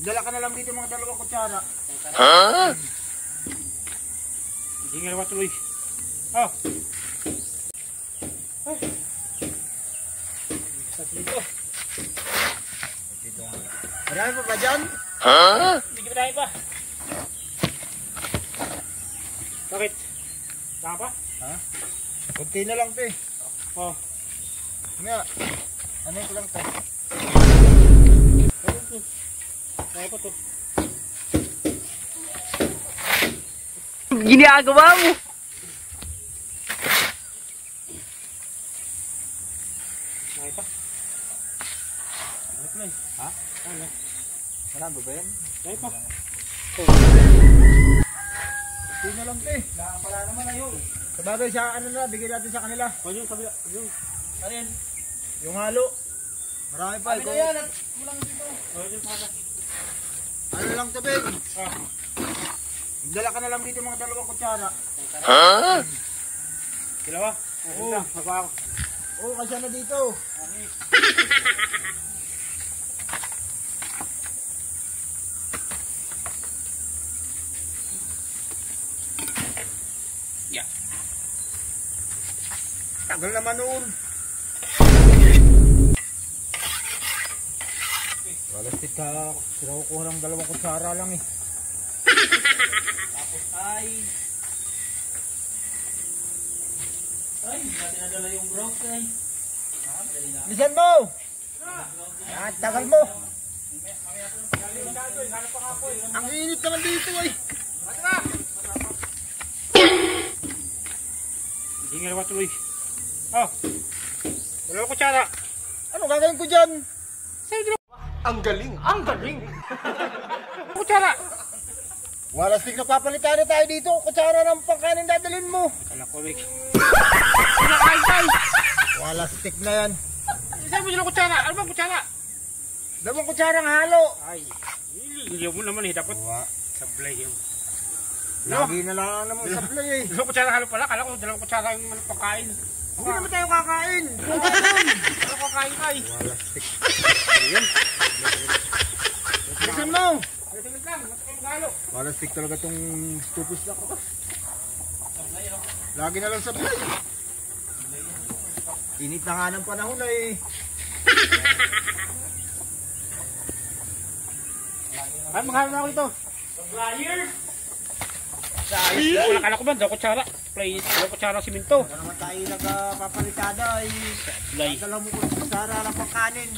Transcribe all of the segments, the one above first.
Dala ka na lang dito mga dalawang kutsara. Ha? Hindi nga naman tuloy. Oh. Ay. Isas dito. Marami pa ba dyan? Ha? Hindi ka dahil pa. Bakit? Saka pa? Ha? Kunti na lang, te. Oh. Nga. Ano ko lang, te? Kaya pa to. Ginagawa mo. Kaya pa. Kaya pa lang. Ha? Ano? Marami ba yan? Kaya pa. Kunti na lang, te. Wala naman na yun. Sabagay sa ano na, bigay natin sa kanila. O yun, kabila. Yun. Ano yan? Yung halo. Marami pa. Ano yan? At kulang dito. O yun, sana. Ano lang, te, Ben? Ah. Dala ka na lang dito mga dalawang kutsara. Ha? Dalawa? Oo. Magpa ako. Oo, kasya na dito. Yeah. Tagal naman noon. Walastik ka. Sinakukuha ng dalawang kutsara lang eh. Tapos ay hindi natin nadala yung broth ay. Lisan mo! Ah, tagal mo! Ang init naman dito eh! Hindi nga naman tuloy. Oh. Dalawa kutsara. Ano gagawin ko dyan? Ang galing. Kutsara. Walastik na papalitan na tayo dito. Kutsara ng pangkanin dadalhin mo. Anak ko, Rick. Kinakain tayo. Walastik na yan. Saan mo sila kutsara? Ano ba kutsara? Dalawang kutsarang halo. Ay, hindi mo naman eh. Dapat Wa. sablay yun. Lagi na lang naman sablay eh. Dalawang kutsara halo pala. Kala ko dalawang kutsara yung pagkain. Hindi naman tayo kakain. Ano kakain tayo? Walastik. Ayun. Lisan mo! Tingnan lang. Matagal magalo. Walastik talaga tong stupis na ko. Sablay oh. Lagi na lang sablay. Init na nga ng panahon eh. Ay, maghalo na ako ito. Supplier! Wala kala ko ba? Dalawang kutsara. Dalawang kutsara siminto. Ano naman tayo nagpapalitada eh. Sablay. Dala mo kung kutsara lang pangkanin.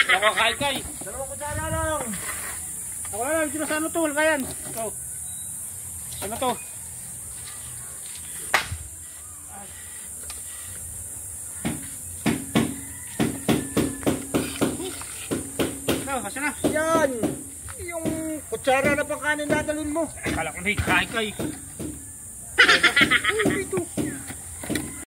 Wala kakain kayo. Dalawang kutsara lang. Ako na lang. Dito sa ano to? Wala yan. Ito. Ano to? Kasi na. Yan. Yung kutsara na pangkanin dadalhin mo. Kala ko na hikain kayo. Ay, dito.